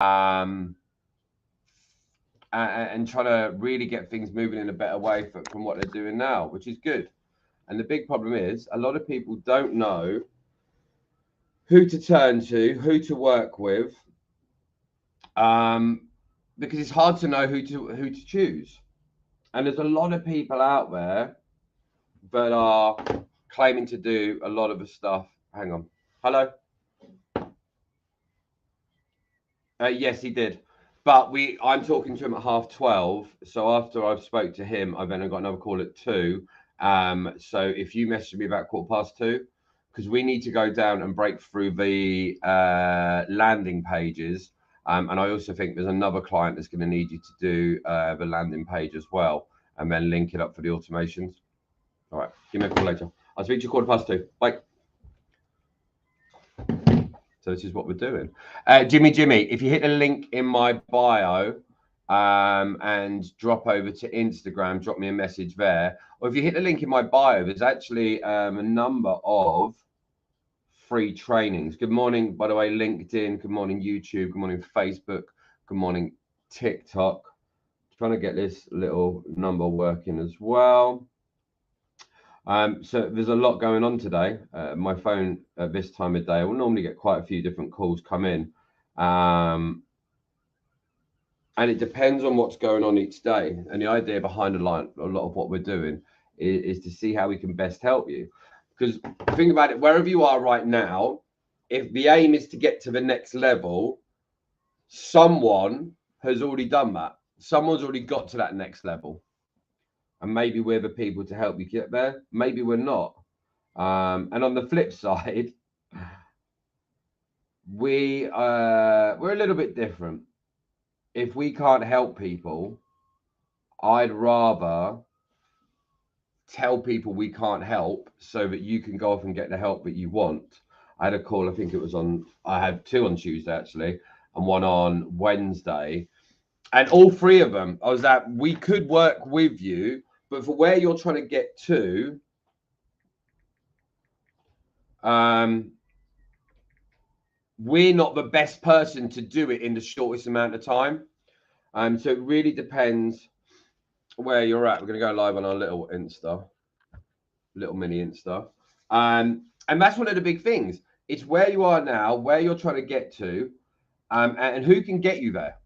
and trying to really get things moving in a better way from what they're doing now, which is good. And the big problem is a lot of people don't know who to turn to, who to work with, because it's hard to know who to choose. And there's a lot of people out there that are claiming to do a lot of the stuff. Hang on. Hello. Yes, he did. But I'm talking to him at 12:30. So after I've spoke to him, I've then got another call at 2. So if you message me about 2:15, because we need to go down and break through the landing pages. And I also think there's another client that's going to need you to do the landing page as well, and then link it up for the automations. All right, give me a call later. I'll speak to you 2:15. Bye. So this is what we're doing. Jimmy, if you hit the link in my bio and drop over to Instagram, drop me a message there. Or if you hit the link in my bio, there's actually a number of free trainings. Good morning, by the way, LinkedIn. Good morning, YouTube. Good morning, Facebook. Good morning, TikTok. Trying to get this little number working as well. So there's a lot going on today. My phone at this time of day, I will normally get quite a few different calls come in. And it depends on what's going on each day. And the idea behind a lot of what we're doing is to see how we can best help you. Because think about it, wherever you are right now, if the aim is to get to the next level, someone has already done that. Someone's already got to that next level. And maybe we're the people to help you get there. Maybe we're not. And on the flip side, we're a little bit different. If we can't help people, I'd rather tell people we can't help so that you can go off and get the help that you want. I had a call, I think it was I had 2 on Tuesday actually, and 1 on Wednesday. And all 3 of them, I was that we could work with you, but for where you're trying to get to, we're not the best person to do it in the shortest amount of time. So it really depends where you're at. We're going to go live on our little mini Insta. And that's one of the big things. It's where you are now, where you're trying to get to, and who can get you there.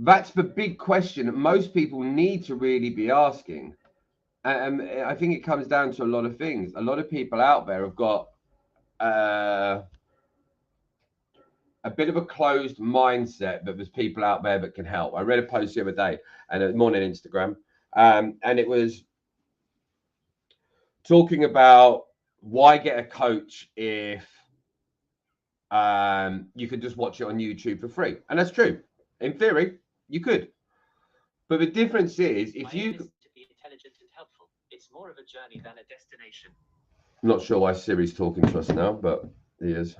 That's the big question that most people need to really be asking. And I think it comes down to a lot of things. A lot of people out there have got a bit of a closed mindset that there's people out there that can help. I read a post the other day and a morning Instagram, and it was talking about why get a coach if you could just watch it on YouTube for free. And that's true. In theory, you could. But the difference is if you to be intelligent and helpful, it's more of a journey than a destination. I'm not sure why Siri's talking to us now, but he is.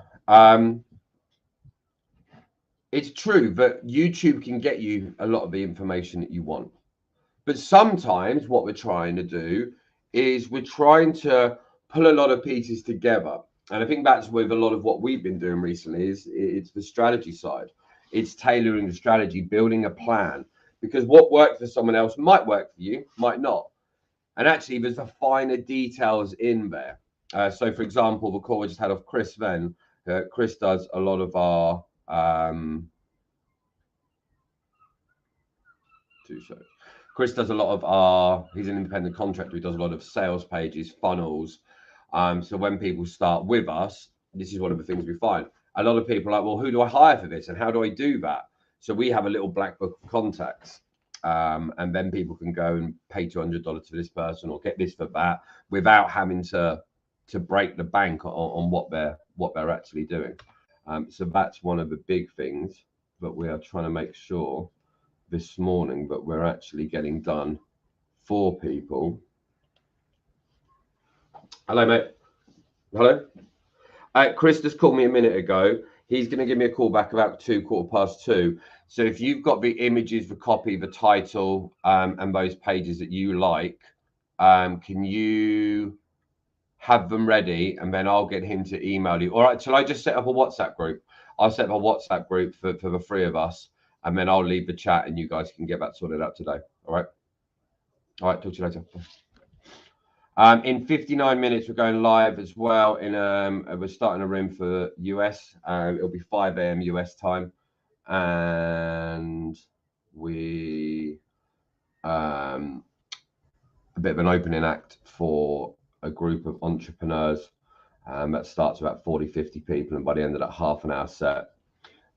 It's true that YouTube can get you a lot of the information that you want. But sometimes what we're trying to do is we're trying to pull a lot of pieces together. And I think that's with a lot of what we've been doing recently is it's the strategy side. It's tailoring the strategy, building a plan, because what worked for someone else might work for you, might not. And actually, there's the finer details in there. So, for example, the call we just had off Chris then. Chris does a lot of our Chris does a lot of he's an independent contractor. He does a lot of sales pages, funnels. So when people start with us, this is one of the things we find. A lot of people are like, well, who do I hire for this? And how do I do that? So we have a little black book of contacts. And then people can go and pay $200 to this person or get this for that without having to break the bank on what they're actually doing. So that's one of the big things that we are trying to make sure this morning that we're actually getting done for people. Hello, mate. Hello. Chris just called me a minute ago. He's going to give me a call back about 2:15. So if you've got the images, the copy, the title, and those pages that you like, can you have them ready? And then I'll get him to email you. All right. Shall I just set up a WhatsApp group? I'll set up a WhatsApp group for the three of us, and then I'll leave the chat, and you guys can get that sorted out today. All right. Talk to you later. In 59 minutes, we're going live as well. We're starting a room for US. It'll be 5 a.m. US time, and we a bit of an opening act for a group of entrepreneurs. That starts about 40-50 people, and by the end of that half an hour set,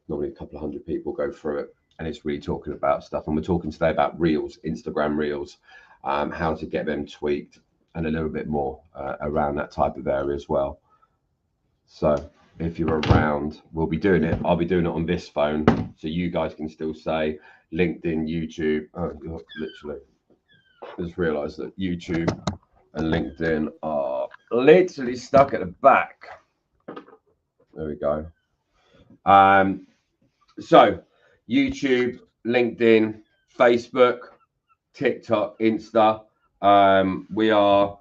normally a couple of hundred people go through it, and it's really talking about stuff. And we're talking today about reels, Instagram reels, how to get them tweaked, and a little bit more around that type of area as well. So if you're around, we'll be doing it. I'll be doing it on this phone, so you guys can still say LinkedIn, YouTube. Oh, literally, just realised that YouTube and LinkedIn are literally stuck at the back. There we go. So YouTube, LinkedIn, Facebook, TikTok, Insta. We are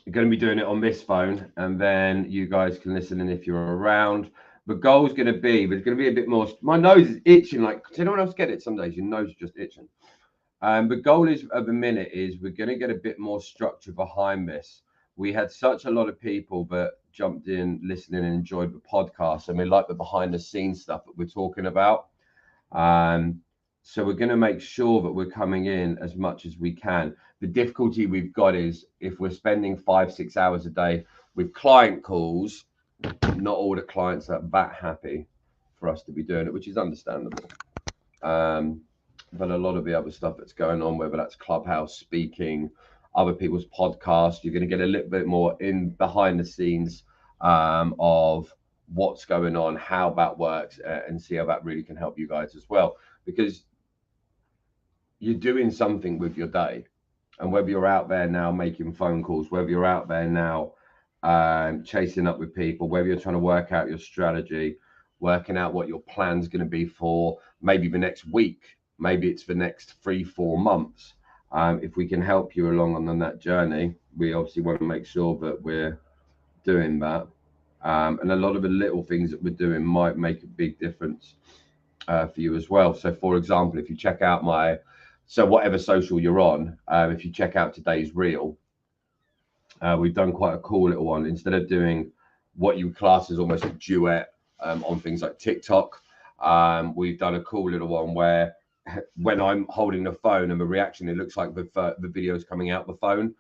going to be doing it on this phone, and then you guys can listen in if you're around. The goal is going to be, there's going to be a bit more. My nose is itching. Like, does anyone else get it? Some days your nose is just itching. The goal is at the minute is we're going to get a bit more structure behind this. We had such a lot of people that jumped in, listening, and enjoyed the podcast, and we like the behind the scenes stuff that we're talking about. So we're going to make sure that we're coming in as much as we can. The difficulty we've got is if we're spending 5-6 hours a day with client calls, not all the clients are that happy for us to be doing it, which is understandable. But a lot of the other stuff that's going on, whether that's Clubhouse, speaking, other people's podcasts, you're going to get a little bit more in behind the scenes of what's going on, how that works, and see how that really can help you guys as well. Because you're doing something with your day, and whether you're out there now making phone calls, whether you're out there now chasing up with people, whether you're trying to work out your strategy, working out what your plan's going to be for maybe the next week, maybe it's the next 3-4 months. If we can help you along on that journey, we obviously want to make sure that we're doing that. And a lot of the little things that we're doing might make a big difference for you as well. So for example, if you check out whatever social you're on, if you check out today's reel, we've done quite a cool little one. Instead of doing what you class as almost a duet on things like TikTok, we've done a cool little one where when I'm holding the phone and the reaction, it looks like the video is coming out the phone.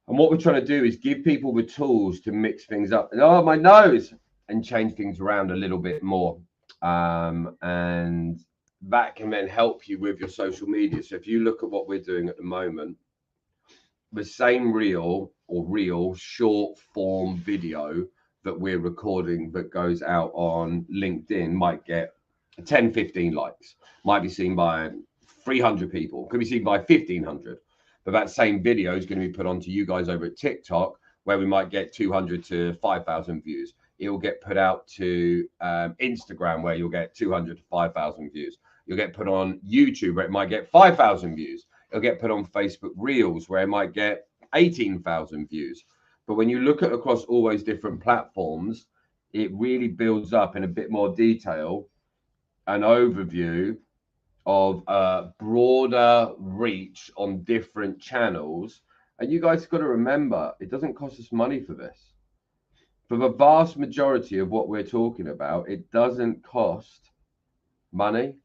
And what we're trying to do is give people the tools to mix things up. Oh, my nose! And change things around a little bit more. And that can then help you with your social media. So if you look at what we're doing at the moment, the same reel short form video that we're recording that goes out on LinkedIn might get 10-15 likes, might be seen by 300 people, could be seen by 1,500. But that same video is going to be put onto you guys over at TikTok, where we might get 200 to 5,000 views. It will get put out to Instagram, where you'll get 200 to 5,000 views. You'll get put on YouTube, where it might get 5,000 views. It'll get put on Facebook Reels, where it might get 18,000 views. But when you look at across all those different platforms, it really builds up in a bit more detail an overview of a broader reach on different channels. And you guys got to remember, it doesn't cost us money for this. For the vast majority of what we're talking about, it doesn't cost money.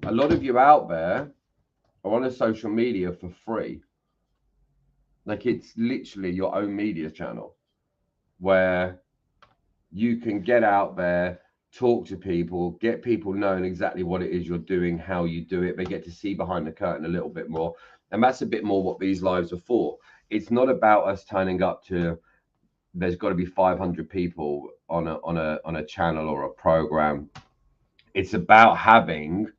A lot of you out there are on a social media for free. Like, it's literally your own media channel where you can get out there, talk to people, get people knowing exactly what it is you're doing, how you do it. They get to see behind the curtain a little bit more. And that's a bit more what these lives are for. It's not about us turning up to, there's got to be 500 people on a channel or a program. It's about having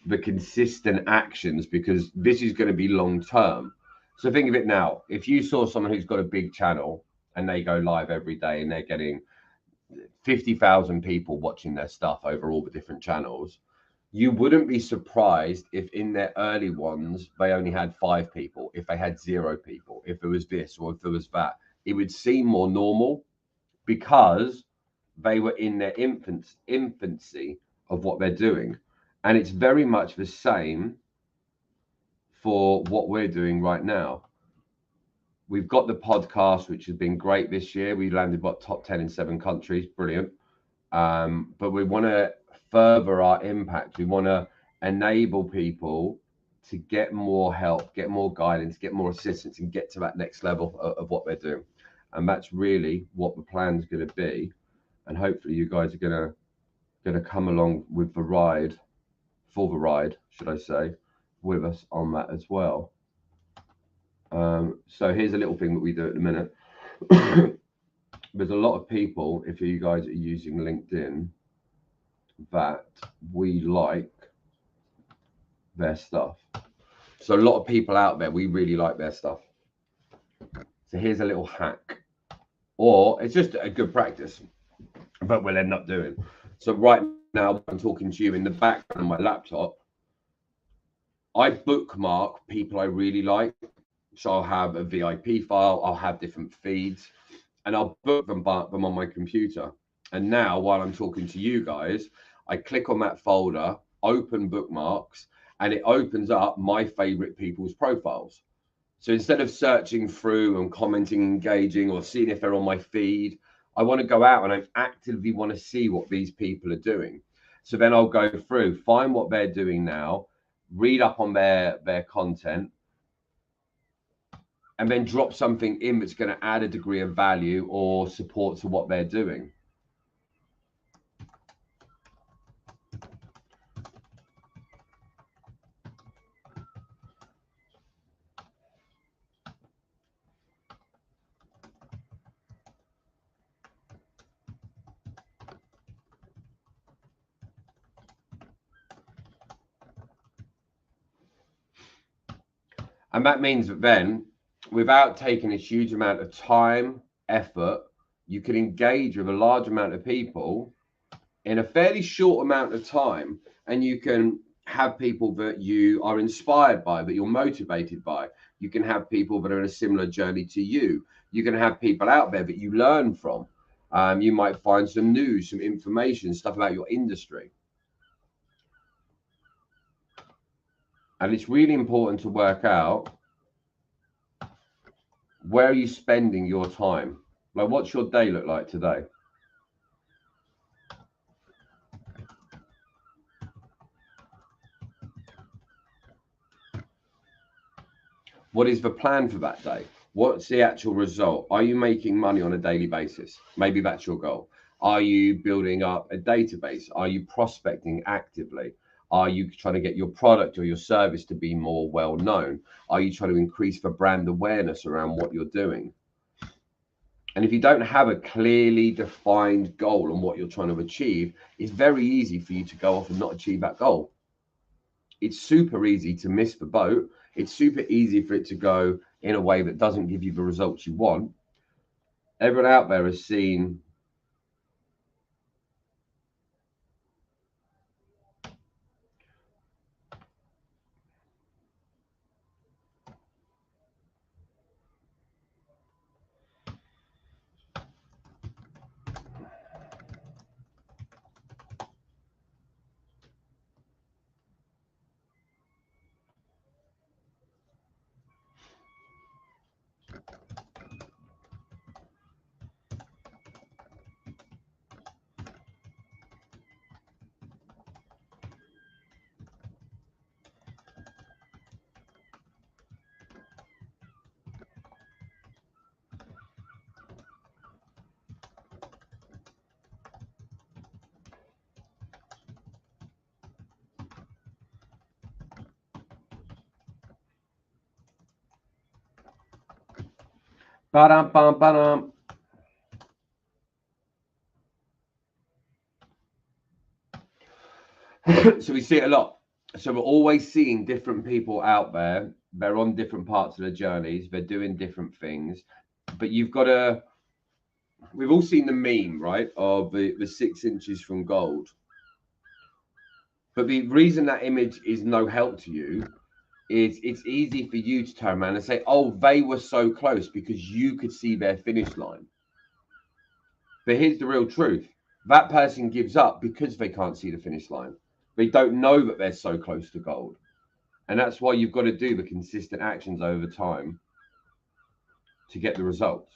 the consistent actions, because this is going to be long term. So think of it now. If you saw someone who's got a big channel and they go live every day and they're getting 50,000 people watching their stuff over all the different channels, you wouldn't be surprised if in their early ones they only had 5 people, if they had 0 people, if it was this or if it was that. It would seem more normal, because they were in their infancy of what they're doing. And it's very much the same for what we're doing right now. We've got the podcast, which has been great this year. We landed top 10 in 7 countries. Brilliant. But we want to further our impact. We want to enable people to get more help, get more guidance, get more assistance, and get to that next level of what they're doing. And that's really what the plan is going to be. And hopefully you guys are going to come along with the ride, for the ride, should I say, with us on that as well. So here's a little thing that we do at the minute. There's a lot of people, if you guys are using LinkedIn, that we like their stuff. So a lot of people out there, we really like their stuff. So here's a little hack, or it's just a good practice, but we'll end up doing. So right now, I'm talking to you in the background of my laptop. I bookmark people I really like. So I'll have a VIP file, I'll have different feeds, and I'll book them on my computer. And now, while I'm talking to you guys, I click on that folder, open bookmarks, and it opens up my favorite people's profiles. So instead of searching through and commenting, engaging, or seeing if they're on my feed, I want to go out and I actively want to see what these people are doing. So then I'll go through, find what they're doing now, read up on their content, and then drop something in that's going to add a degree of value or support to what they're doing. And that means that then, without taking a huge amount of time, effort, you can engage with a large amount of people in a fairly short amount of time, and you can have people that you are inspired by, that you're motivated by. You can have people that are in a similar journey to you. You can have people out there that you learn from. You might find some news, some information, stuff about your industry. And it's really important to work out, where are you spending your time? Like, what's your day look like today? What is the plan for that day? What's the actual result? Are you making money on a daily basis? Maybe that's your goal. Are you building up a database? Are you prospecting actively? Are you trying to get your product or your service to be more well known? Are you trying to increase the brand awareness around what you're doing? And if you don't have a clearly defined goal on what you're trying to achieve, it's very easy for you to go off and not achieve that goal. It's super easy to miss the boat. It's super easy for it to go in a way that doesn't give you the results you want. Everyone out there has seen ba-dum. So we see it a lot. So we're always seeing different people out there. They're on different parts of their journeys. They're doing different things. But you've got to, we've all seen the meme, right, of the 6 inches from gold. But the reason that image is no help to you is it's easy for you to turn around and say, oh, they were so close, because you could see their finish line. But here's the real truth. that person gives up because they can't see the finish line. They don't know that they're so close to gold. And that's why you've got to do the consistent actions over time to get the results.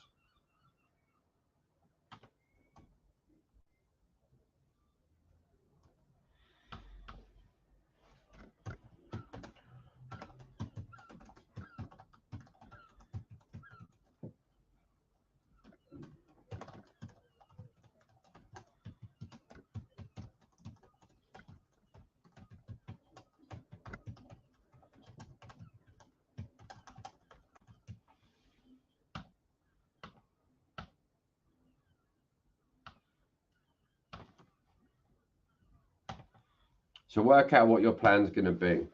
So work out what your plan's going to be.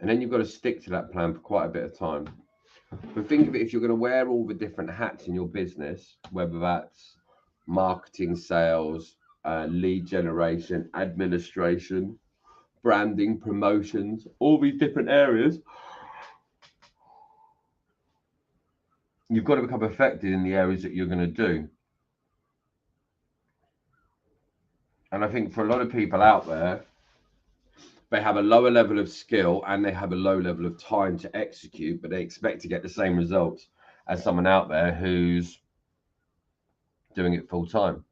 And then you've got to stick to that plan for quite a bit of time. But think of it, if you're going to wear all the different hats in your business, whether that's marketing, sales, lead generation, administration, branding, promotions, all these different areas, you've got to become effective in the areas that you're going to do. And I think for a lot of people out there, they have a lower level of skill and they have a low level of time to execute, but they expect to get the same results as someone out there who's doing it full time.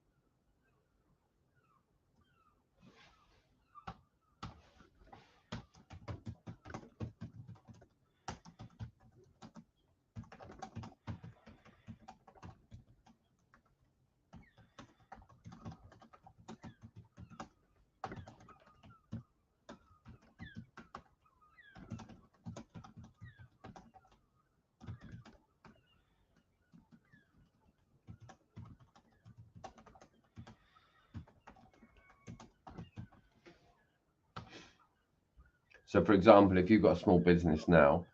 So, for example, if you've got a small business now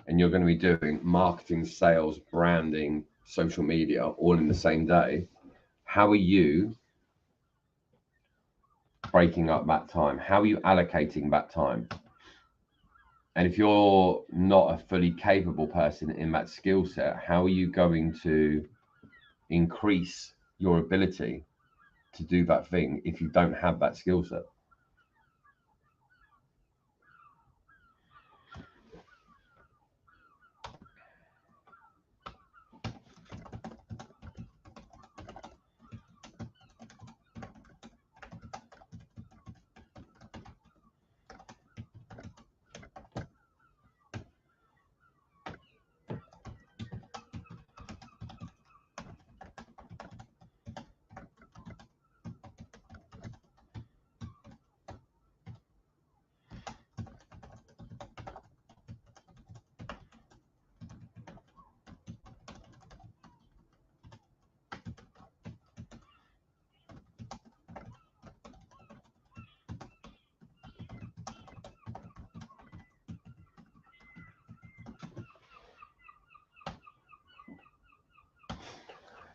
and you're going to be doing marketing, sales, branding, social media all in the same day, how are you breaking up that time? How are you allocating that time? And if you're not a fully capable person in that skill set, how are you going to increase your ability to do that thing if you don't have that skill set?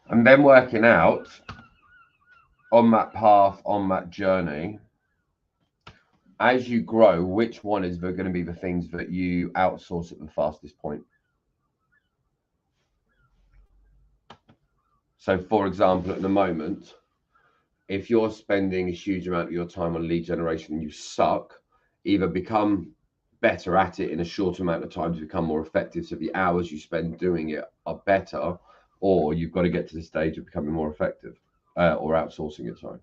And then working out on that path, on that journey, as you grow, which one is going to be the things that you outsource at the fastest point? So, for example, at the moment, if you're spending a huge amount of your time on lead generation and you suck, either become better at it in a short amount of time to become more effective, so the hours you spend doing it are better, or you've got to get to the stage of becoming more effective or outsourcing it, sorry.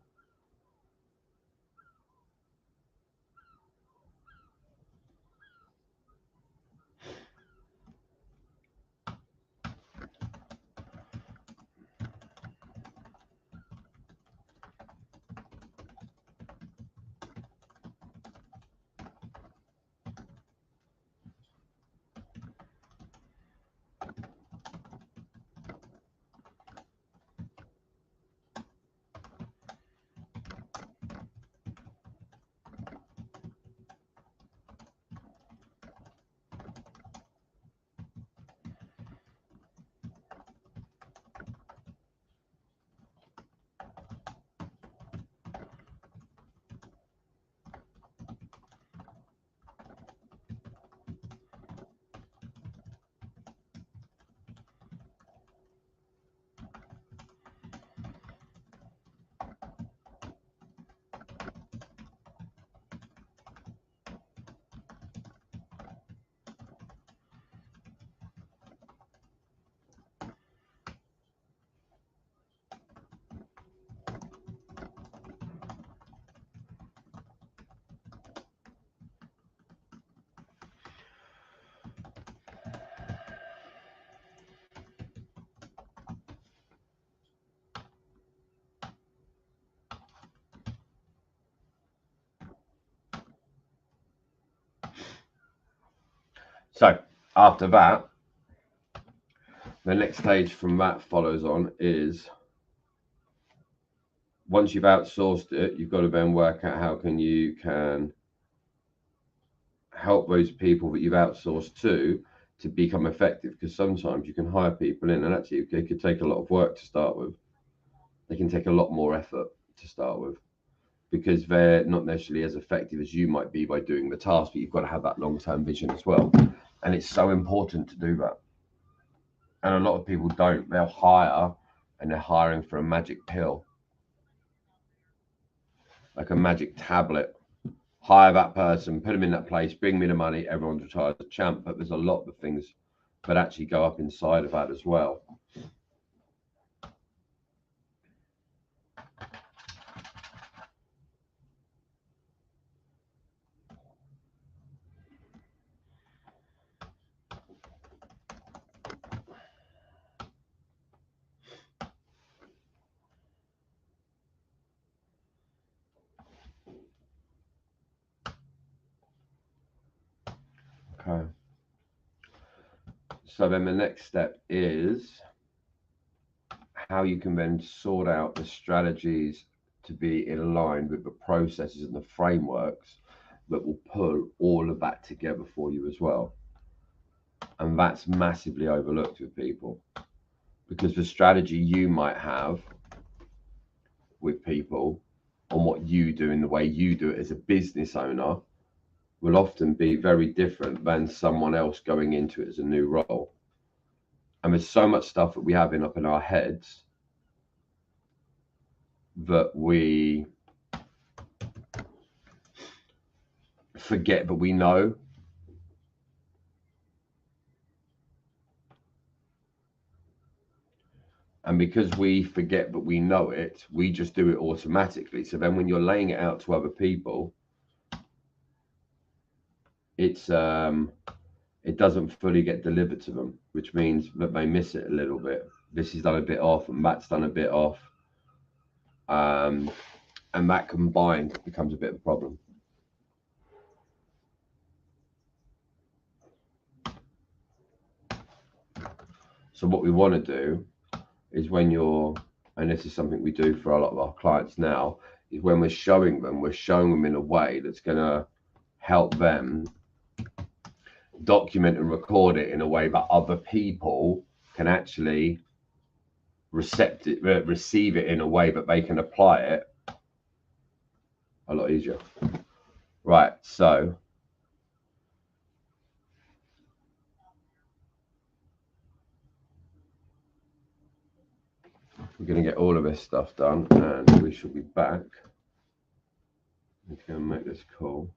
So after that, the next stage from that follows on is, once you've outsourced it, you've got to then work out how you can help those people that you've outsourced to become effective. Because sometimes you can hire people in and actually it could take a lot of work to start with. They can take a lot more effort to start with because they're not necessarily as effective as you might be by doing the task, but you've got to have that long-term vision as well. And it's so important to do that. And a lot of people don't. They'll hire and they're hiring for a magic pill, like a magic tablet. Hire that person, put them in that place, bring me the money, everyone's retired as a champ. But there's a lot of things that actually go up inside of that as well. Okay. So then the next step is how you can then sort out the strategies to be in line with the processes and the frameworks that will pull all of that together for you as well. And that's massively overlooked with people, because the strategy you might have with people on what you do and the way you do it as a business owner will often be very different than someone else going into it as a new role. And there's so much stuff that we have up in our heads that we forget, but we know. And because we forget, but we know it, we just do it automatically. So then when you're laying it out to other people, it doesn't fully get delivered to them, which means that they miss it a little bit. This is done a bit off and that's done a bit off. And that combined becomes a bit of a problem. So what we want to do is, when you're, and this is something we do for a lot of our clients now, is when we're showing them in a way that's going to help them document and record it in a way that other people can actually receive it in a way that they can apply it a lot easier. Right, so we're going to get all of this stuff done and we shall be back. We can make this call.